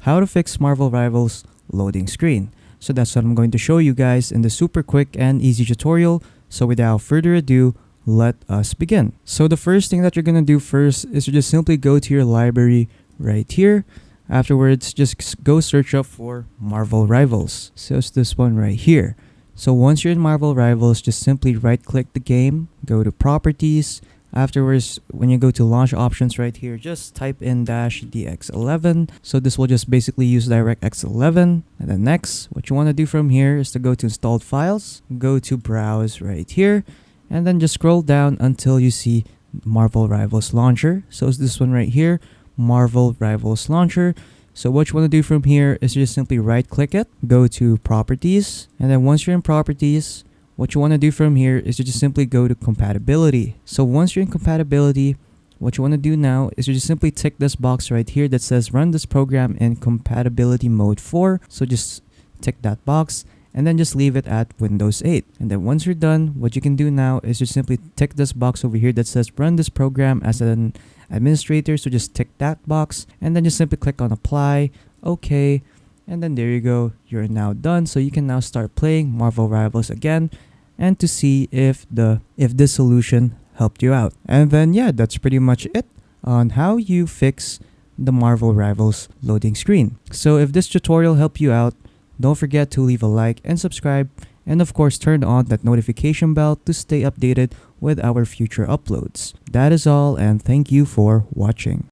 how to fix Marvel Rivals loading screen. So that's what I'm going to show you guys in the super quick and easy tutorial. So without further ado, let us begin. So the first thing that you're going to do first is to just simply go to your library right here. Afterwards, just go search up for Marvel Rivals. So it's this one right here. So once you're in Marvel Rivals, just simply right click the game, go to properties. Afterwards, when you go to launch options right here, just type in -DX11. So this will just basically use DirectX 11. And then next, what you want to do from here is to go to installed files, go to browse right here, and then just scroll down until you see Marvel Rivals Launcher. So it's this one right here, Marvel Rivals Launcher. So what you want to do from here is just simply right click it, go to properties, and then once you're in properties, what you want to do from here is to just simply go to compatibility. So once you're in compatibility, what you want to do now is to just simply tick this box right here that says run this program in compatibility mode 4. So just tick that box and then just leave it at Windows 8. And then once you're done, what you can do now is just simply tick this box over here that says run this program as an administrator. So just tick that box and then just simply click on apply, okay, and then there you go, you're now done. So you can now start playing Marvel Rivals again and to see if this solution helped you out. And then yeah, that's pretty much it on how you fix the Marvel Rivals loading screen. So if this tutorial helped you out, don't forget to leave a like and subscribe, and of course turn on that notification bell to stay updated with our future uploads. That is all, and thank you for watching.